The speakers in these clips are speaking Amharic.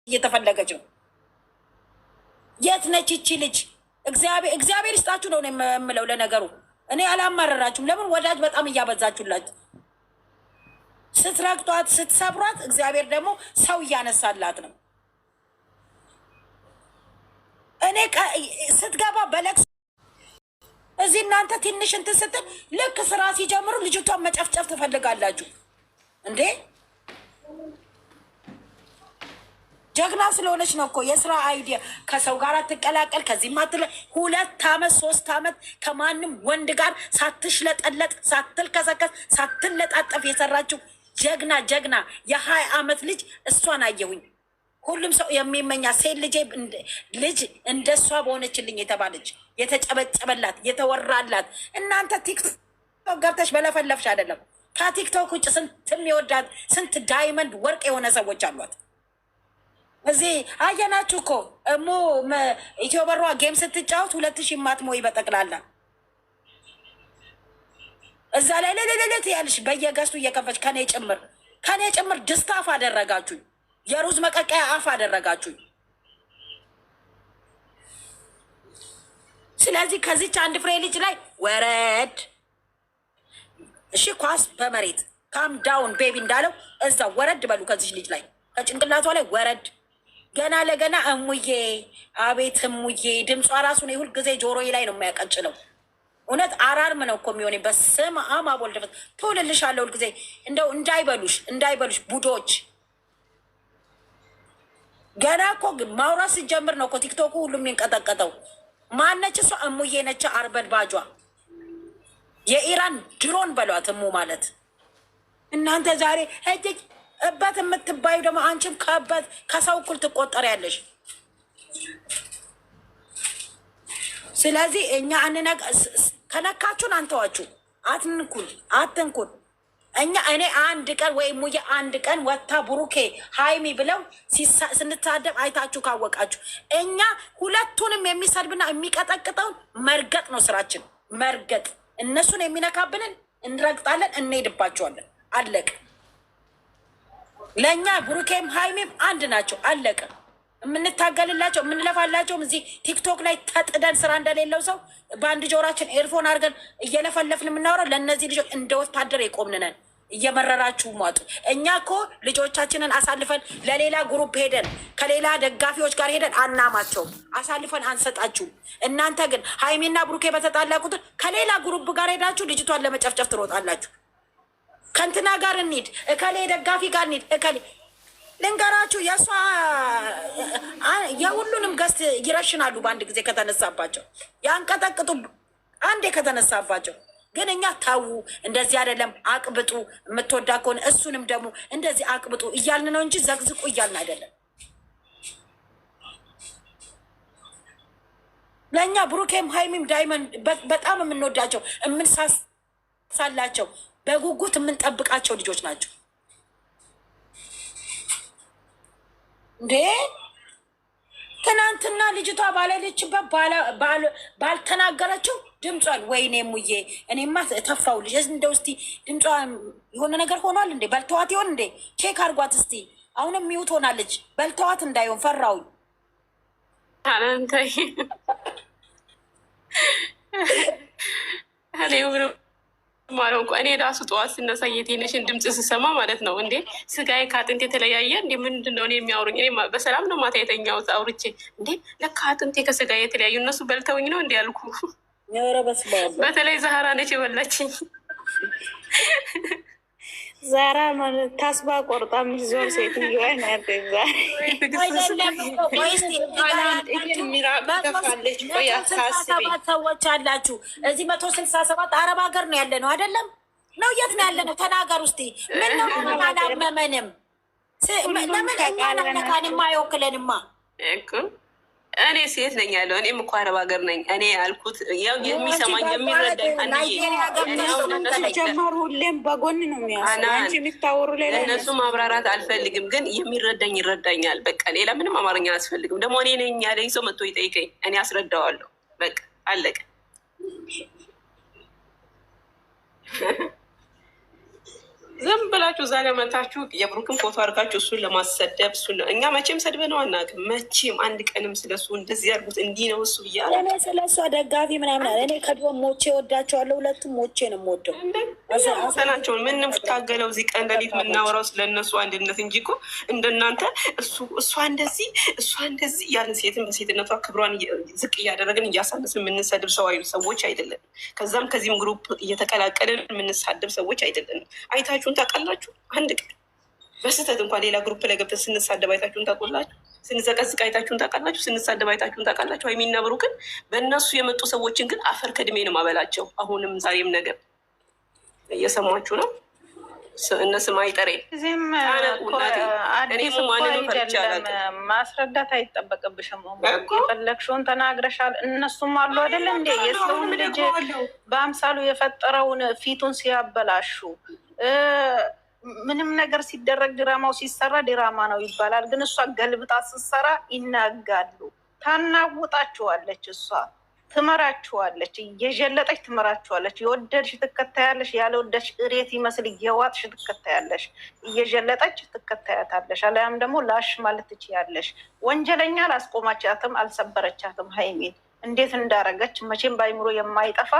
እየተፈለገች ነው። የት ነች ይቺ ልጅ? እግዚአብሔር ይስጣችሁ ነው የምለው። ለነገሩ እኔ አላማረራችሁም። ለምን ወዳጅ በጣም እያበዛችሁላት፣ ስትረግጧት ስትሰብሯት፣ እግዚአብሔር ደግሞ ሰው እያነሳላት ነው። እኔ ስትገባ በለቅሶ እዚህ እናንተ ትንሽ እንትን ስትል ልክ ስራ ሲጀምሩ ልጅቷን መጨፍጨፍ ትፈልጋላችሁ እንዴ? ጀግና ስለሆነች ነው እኮ የስራ አይዲያ። ከሰው ጋር ትቀላቀል ከዚህ ማትለ 2 ዓመት 3 ዓመት ከማንም ወንድ ጋር ሳትሽለጠለጥ ሳትልከሰከስ ሳትለጣጠፍ የሰራችው ጀግና የ20 ዓመት ልጅ እሷን አየሁኝ። ሁሉም ሰው የሚመኛ ሴት ልጅ እንደሷ በሆነችልኝ የተባለች የተጨበጨበላት የተወራላት። እናንተ ቲክቶክ ገብተሽ በለፈለፍሽ አይደለም። ከቲክቶክ ውጭ ስንት የሚወዳት ስንት ዳይመንድ ወርቅ የሆነ ሰዎች አሏት። እዚህ አየናችሁ እኮ ኢትዮ በሯ ጌም ስትጫወት 2000 ማትሞይ በጠቅላላ እዛ ላይ ለለለለት ያልሽ በየገዝቱ እየከፈች ከኔ ጭምር ድስታፍ አደረጋችሁኝ። የሩዝ መቀቀያ አፍ አደረጋችሁኝ። ስለዚህ ከዚች አንድ ፍሬ ልጅ ላይ ወረድ። እሺ ኳስ በመሬት ካም ዳውን ቤቢ እንዳለው እዛ ወረድ በሉ። ከዚች ልጅ ላይ ከጭንቅላቷ ላይ ወረድ። ገና ለገና እሙዬ አቤት እሙዬ ድምጿ ራሱ ነው ሁል ጊዜ ጆሮዬ ላይ ነው የሚያቀጭለው። እውነት አራርም ነው እኮ የሚሆነኝ። በስመ አብ ወልድ መንፈስ ትውልልሻለሁ ሁል ጊዜ። እንደው እንዳይበሉሽ ቡዶች። ገና እኮ ማውራት ሲጀምር ነው እኮ ቲክቶኩ ሁሉም የሚንቀጠቀጠው። ማነች እሷ? እሙዬ ነች። አርበድባጇ የኢራን ድሮን በሏት እሙ ማለት። እናንተ ዛሬ እበት የምትባዩ ደግሞ አንቺም ከበት ከሰው እኩል ትቆጠሪያለሽ። ስለዚህ እኛ ከነካችሁን አንተዋችሁ፣ አትንኩን። እኔ አንድ ቀን ወይ ሙዬ አንድ ቀን ወታ ብሩኬ ሃይሚ ብለው ስንታደብ አይታችሁ ካወቃችሁ፣ እኛ ሁለቱንም የሚሰድብና የሚቀጠቅጠውን መርገጥ ነው ስራችን። መርገጥ። እነሱን የሚነካብንን እንረግጣለን፣ እንሄድባቸዋለን። አለቀ። ለእኛ ብሩኬም ሃይሚም አንድ ናቸው። አለቀ። የምንታገልላቸው የምንለፋላቸውም እዚህ ቲክቶክ ላይ ተጥደን ስራ እንደሌለው ሰው በአንድ ጆሯችን ኤርፎን አድርገን እየለፈለፍን የምናወራው ለእነዚህ ልጆች እንደ ወታደር የቆምንነን። እየመረራችሁ ሟጡ። እኛ እኮ ልጆቻችንን አሳልፈን ለሌላ ግሩፕ ሄደን ከሌላ ደጋፊዎች ጋር ሄደን አናማቸውም፣ አሳልፈን አንሰጣችሁም። እናንተ ግን ሃይሚና ብሩኬ በተጣላ ቁጥር ከሌላ ግሩፕ ጋር ሄዳችሁ ልጅቷን ለመጨፍጨፍ ትሮጣላችሁ። ከንትና ጋር እንሂድ፣ እከሌ ደጋፊ ጋር እንሂድ፣ እከሌ ልንገራችሁ፣ የእሷ የሁሉንም ገስት ይረሽናሉ በአንድ ጊዜ ከተነሳባቸው፣ ያንቀጠቅጡ አንዴ ከተነሳባቸው። ግን እኛ ታው እንደዚህ አይደለም፣ አቅብጡ፣ የምትወዳ ከሆነ እሱንም ደግሞ እንደዚህ አቅብጡ እያልን ነው እንጂ ዘግዝቁ እያልን አይደለም። ለእኛ ብሩኬም ሃይሚም ዳይመንድ በጣም የምንወዳቸው የምንሳሳላቸው በጉጉት የምንጠብቃቸው ልጆች ናቸው። እንዴ ትናንትና ልጅቷ ባለለችበት ባልተናገረችው ድምጿን ወይኔ ሙዬ እኔማ ተፋው ልጅ እንደው እስቲ ድምጿ የሆነ ነገር ሆኗል እንዴ? በልተዋት ይሆን እንዴ? ቼክ አርጓት እስቲ። አሁንም ሚውት ሆናለች። በልተዋት እንዳይሆን ፈራውኝ። ማለው እኮ እኔ ራሱ ጠዋት ስነሳ የቴነሽን ድምፅ ስሰማ ማለት ነው እንዴ ስጋዬ ከአጥንቴ የተለያየ እንዴ ምንድን ነው እኔ የሚያወሩኝ? እኔ በሰላም ነው ማታ የተኛሁት አውርቼ እንዴ ለካ አጥንቴ ከስጋዬ የተለያዩ እነሱ በልተውኝ ነው እንዲ ያልኩ። በተለይ ዛህራ ነች የበላችኝ። ዛራ ማለት ታስባ ቆርጣ ምዞር ሴትዮዋ ናት። ሰዎች አላችሁ እዚህ 167 አረብ ሀገር ነው ያለ ነው አይደለም? ነው የት ነው ያለ ነው? ተናገር ውስጥ ምን ነው? አላመመንም። ለምን እኛ ነካንማ አይወክለንማ። እኔ ሴት ነኝ ያለው እኔም እኮ አረብ ሀገር ነኝ። እኔ ያልኩት ያው የሚሰማኝ የሚረዳኝ ጀመሩ ሁሌም በጎን ነው የሚያንቺ የሚታወሩ ላይ ለእነሱ ማብራራት አልፈልግም፣ ግን የሚረዳኝ ይረዳኛል። በቃ ሌላ ምንም አማርኛ አያስፈልግም። ደግሞ እኔ ነኝ ያለኝ ሰው መጥቶ ይጠይቀኝ፣ እኔ አስረዳዋለሁ። በቃ አለቀ። ዝም ብላችሁ እዛ ጋር መታችሁ የብሩክን ፎቶ አድርጋችሁ እሱን ለማሰደብ እኛ መቼም ሰድበነው አናውቅም። መቼም አንድ ቀንም ስለሱ እንደዚህ ያርጉት እንዲህ ነው እሱ ብያለሁ። እኔ ስለሷ ደጋፊ ምናምን እኔ ከድሮ ሞቼ ወዳቸዋለሁ። ሁለቱም ሞቼ ነው የምወደው። ሰናቸውን ምንም ታገለው እዚህ ቀን ሌሊት የምናወራው ስለነሱ አንድነት እንጂ እኮ እንደናንተ እሷ እንደዚህ እያልን ሴትን በሴትነቷ ክብሯን ዝቅ እያደረግን እያሳነስን የምንሰድብ ሰዎች አይደለም። ከዛም ከዚህም ግሩፕ እየተቀላቀልን የምንሳድብ ሰዎች አይደለም። አይታችሁን ታውቃላችሁ? አንድ ቀን በስህተት እንኳን ሌላ ግሩፕ ላይ ገብተን ስንሳደብ አይታችሁን ታውቃላችሁ? ስንዘቀዝቅ አይታችሁን ታውቃላችሁ? ስንሳደብ አይታችሁን ታውቃላችሁ? ሀይሚና ብሩክን በእነሱ የመጡ ሰዎችን ግን አፈር ከድሜ ነው ማበላቸው። አሁንም ዛሬም ነገር እየሰማችሁ ነው። እነ ስማይ ጠሬ ማስረዳት አይጠበቅብሽም። የፈለግሽውን ተናግረሻል። እነሱም አሉ አይደለ እንዴ የሰውን ልጅ በአምሳሉ የፈጠረውን ፊቱን ሲያበላሹ ምንም ነገር ሲደረግ ድራማው ሲሰራ ድራማ ነው ይባላል። ግን እሷ ገልብጣ ስትሰራ ይናጋሉ። ታናውጣችኋለች። እሷ ትመራችኋለች፣ እየዠለጠች ትመራችኋለች። የወደድሽ ትከታያለሽ፣ ያልወደድሽ እሬት ይመስል እየዋጥሽ ትከታያለሽ። እየዠለጠች ትከታያታለሽ። አለያም ደግሞ ላሽ ማለት ትችያለሽ። ወንጀለኛ አላስቆማቻትም፣ አልሰበረቻትም። ሀይሚን እንዴት እንዳረገች መቼም ባይምሮ የማይጠፋ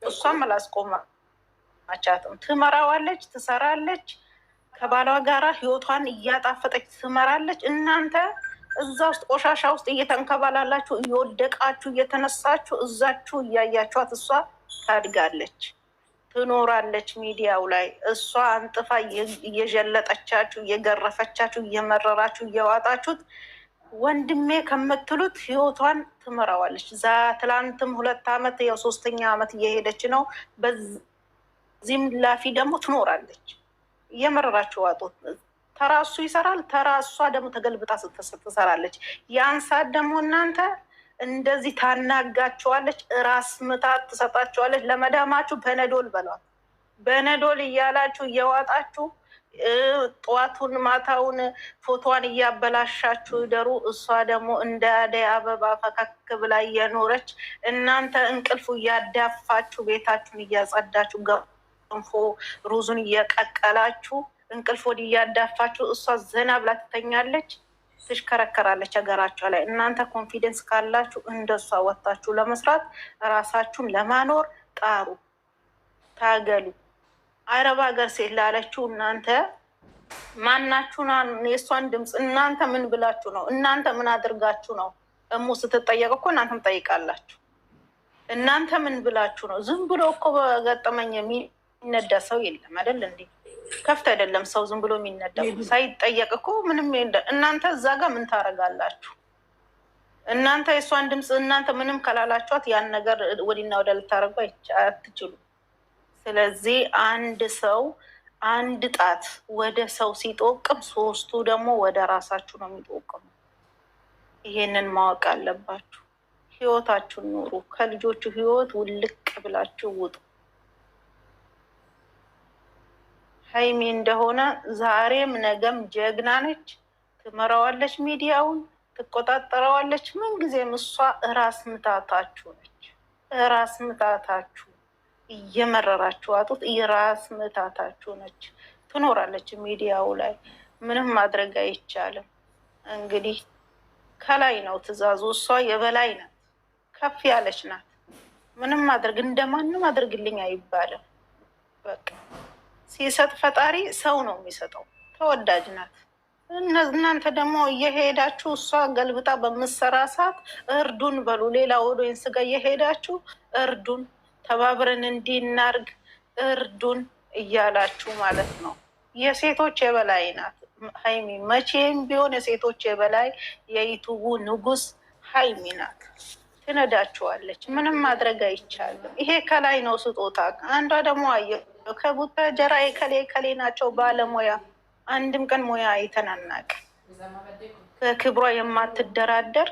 እሷም አላስቆማቻትም። ትመራዋለች፣ ትሰራለች። ከባሏ ጋራ ህይወቷን እያጣፈጠች ትመራለች። እናንተ እዛ ውስጥ ቆሻሻ ውስጥ እየተንከባላላችሁ እየወደቃችሁ እየተነሳችሁ እዛችሁ እያያችኋት እሷ ታድጋለች፣ ትኖራለች። ሚዲያው ላይ እሷ አንጥፋ እየዠለጠቻችሁ እየገረፈቻችሁ እየመረራችሁ እየዋጣችሁት ወንድሜ ከምትሉት ህይወቷን ትመራዋለች። ትላንትም 2 ዓመት ያው 3ኛ ዓመት እየሄደች ነው። በዚህም ላፊ ደግሞ ትኖራለች። እየመረራችሁ ዋጡት። ተራሱ ይሰራል፣ ተራሷ ደግሞ ተገልብጣ ትሰራለች። ያን ሰዓት ደግሞ እናንተ እንደዚህ ታናጋችኋለች፣ ራስ ምታት ትሰጣችኋለች። ለመዳማችሁ በነዶል በሏት። በነዶል እያላችሁ እየዋጣችሁ ጠዋቱን ማታውን ፎቶዋን እያበላሻችሁ ደሩ። እሷ ደግሞ እንደ አደይ አበባ ፈከክ ብላ እየኖረች እናንተ እንቅልፉ እያዳፋችሁ ቤታችሁን እያጸዳችሁ ገንፎ ሩዙን እየቀቀላችሁ እንቅልፍ ወዲህ እያዳፋችሁ እሷ ዘና ብላ ትተኛለች፣ ትሽከረከራለች ሀገራቸው ላይ። እናንተ ኮንፊደንስ ካላችሁ እንደሷ ወጣችሁ ለመስራት ራሳችሁን ለማኖር ጣሩ፣ ታገሉ። አረብ ሀገር ሴት ላለችው እናንተ ማናችሁና የእሷን ድምፅ እናንተ ምን ብላችሁ ነው? እናንተ ምን አድርጋችሁ ነው? እሙ ስትጠየቅ እኮ እናንተም ጠይቃላችሁ። እናንተ ምን ብላችሁ ነው? ዝም ብሎ እኮ በገጠመኝ የሚነዳ ሰው የለም አይደል እንዴ? ከፍት አይደለም ሰው ዝም ብሎ የሚነዳው ሳይጠየቅ እኮ ምንም የለ። እናንተ እዛ ጋር ምን ታደርጋላችሁ? እናንተ የእሷን ድምፅ እናንተ ምንም ከላላችኋት ያን ነገር ወዲና ወደ ልታደርጉ አትችሉ። ስለዚህ አንድ ሰው አንድ ጣት ወደ ሰው ሲጦቅም 3ቱ ደግሞ ወደ ራሳችሁ ነው የሚጦቅሙ። ይሄንን ማወቅ አለባችሁ። ህይወታችሁን ኑሩ። ከልጆቹ ህይወት ውልቅ ብላችሁ ውጡ። ሀይሚ እንደሆነ ዛሬም ነገም ጀግና ነች። ትመራዋለች፣ ሚዲያውን ትቆጣጠረዋለች። ምንጊዜም እሷ እራስ ምታታችሁ ነች። እራስ ምታታችሁ እየመረራችሁ አጡት። የራስ ምታታችሁ ነች። ትኖራለች ሚዲያው ላይ። ምንም ማድረግ አይቻልም። እንግዲህ ከላይ ነው ትዕዛዙ። እሷ የበላይ ናት፣ ከፍ ያለች ናት። ምንም ማድረግ እንደማንም አድርግልኝ አይባልም። በቃ ሲሰጥ ፈጣሪ ሰው ነው የሚሰጠው። ተወዳጅ ናት። እናንተ ደግሞ እየሄዳችሁ እሷ ገልብጣ በምሰራ ሰዓት እርዱን በሉ። ሌላ ወዶይን ስጋ እየሄዳችሁ እርዱን፣ ተባብረን እንዲናርግ እርዱን እያላችሁ ማለት ነው። የሴቶች የበላይ ናት ሀይሚ። መቼም ቢሆን የሴቶች የበላይ የዩቱቡ ንጉስ ሀይሚ ናት። ትነዳችኋለች። ምንም ማድረግ አይቻልም። ይሄ ከላይ ነው ስጦታ። አንዷ ደግሞ አየ ከቡታጀራ ከሌ ናቸው ባለሙያ። አንድም ቀን ሙያ አይተናናቅ። ከክብሯ የማትደራደር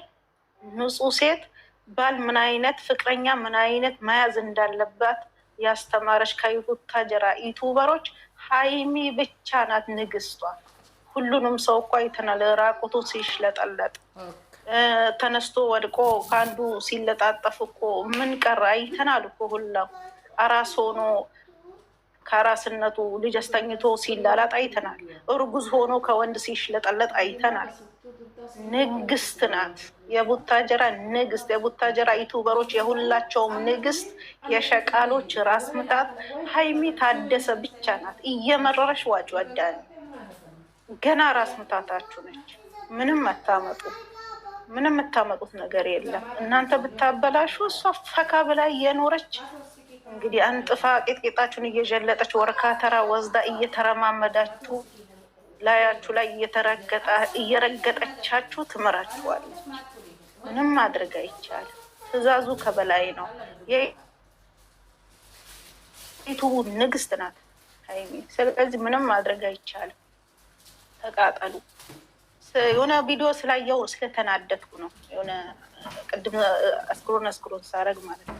ንጹህ ሴት ባል ምን አይነት ፍቅረኛ ምን አይነት መያዝ እንዳለባት ያስተማረች ከቡታጀራ ዩቱበሮች ሀይሚ ብቻ ናት ንግስቷ። ሁሉንም ሰው እኮ አይተናል። ራቁቱ ሲሽለጠለጥ ተነስቶ ወድቆ ከአንዱ ሲለጣጠፍ እኮ ምን ቀረ አይተናል እኮ። ሁላው አራስ ሆኖ ከራስነቱ ልጅ አስተኝቶ ሲላላጥ አይተናል። እርጉዝ ሆኖ ከወንድ ሲሽለጠለጥ አይተናል። ንግስት ናት፣ የቡታጀራ ንግስት፣ የቡታጀራ ዩቱበሮች የሁላቸውም ንግስት፣ የሸቃሎች ራስ ምታት ሀይሚ ታደሰ ብቻ ናት። እየመረረሽ ዋጭ ወዳን ገና ራስ ምታታችሁ ነች። ምንም አታመጡ፣ ምንም የምታመጡት ነገር የለም። እናንተ ብታበላሹ እሷ ፈካ ብላ እየኖረች እንግዲህ አንጥፋ ቄጥቄጣችሁን እየጀለጠች ወርካተራ ወስዳ እየተረማመዳችሁ ላያችሁ ላይ እየረገጠቻችሁ ትምራችኋለች። ምንም ማድረግ አይቻልም። ትዕዛዙ ከበላይ ነው። የዩቱቡ ንግስት ናት ሀይሚ። ስለዚህ ምንም ማድረግ አይቻልም። ተቃጠሉ። የሆነ ቪዲዮ ስላየው ስለተናደድኩ ነው። የሆነ ቅድም አስክሮን ሳረግ ማለት ነው።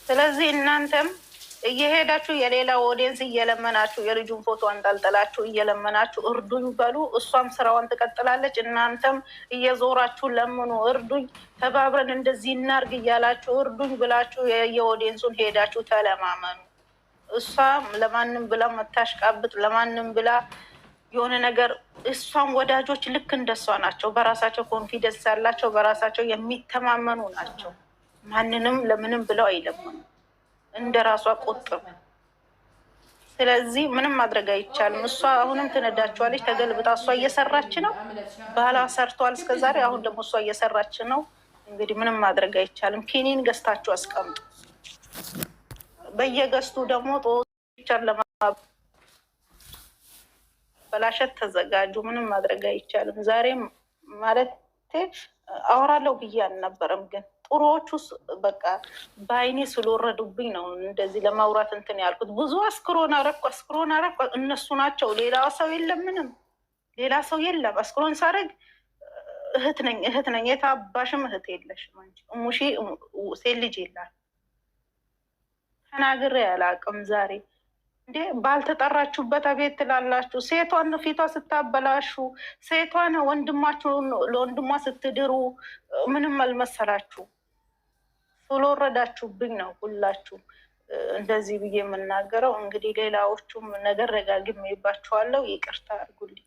ስለዚህ እናንተም እየሄዳችሁ የሌላ ኦዲየንስ እየለመናችሁ የልጁን ፎቶ አንጠልጥላችሁ እየለመናችሁ እርዱኝ በሉ። እሷም ስራዋን ትቀጥላለች። እናንተም እየዞራችሁ ለምኑ፣ እርዱኝ፣ ተባብረን እንደዚህ እናርግ እያላችሁ እርዱኝ ብላችሁ የኦዲየንሱን ሄዳችሁ ተለማመኑ። እሷም ለማንም ብላ መታሽቃብጥ ለማንም ብላ የሆነ ነገር እሷም ወዳጆች ልክ እንደሷ ናቸው። በራሳቸው ኮንፊደንስ ያላቸው በራሳቸው የሚተማመኑ ናቸው። ማንንም ለምንም ብለው አይለምኑ፣ እንደ ራሷ ቁጥብ። ስለዚህ ምንም ማድረግ አይቻልም። እሷ አሁንም ትነዳቸዋለች ተገልብጣ። እሷ እየሰራች ነው፣ ባላ ሰርተዋል እስከዛሬ። አሁን ደግሞ እሷ እየሰራች ነው። እንግዲህ ምንም ማድረግ አይቻልም። ኪኒን ገዝታችሁ አስቀምጡ። በየገዝቱ ደግሞ ጦቻን ለማበላሸት ተዘጋጁ። ምንም ማድረግ አይቻልም። ዛሬም ማለት አወራለሁ ብዬ አልነበረም፣ ግን ጥሩዎቹ በቃ በአይኔ ስለወረዱብኝ ነው እንደዚህ ለማውራት እንትን ያልኩት። ብዙ አስክሮን አረኩ እነሱ ናቸው። ሌላ ሰው የለም፣ ምንም ሌላ ሰው የለም። አስክሮን ሳረግ እህት ነኝ። የታባሽም እህት የለሽም አንቺ። እሙሺ ሴት ልጅ የላት። ተናግሬ አላውቅም። ዛሬ እንዴ ባልተጠራችሁበት አቤት ትላላችሁ። ሴቷን ፊቷ ስታበላሹ፣ ሴቷን ወንድማችሁን ለወንድሟ ስትድሩ ምንም አልመሰላችሁ። ስለወረዳችሁብኝ ነው ሁላችሁ እንደዚህ ብዬ የምናገረው። እንግዲህ ሌላዎቹም ነገር ረጋግሜባችኋለሁ። ይቅርታ አድርጉልኝ።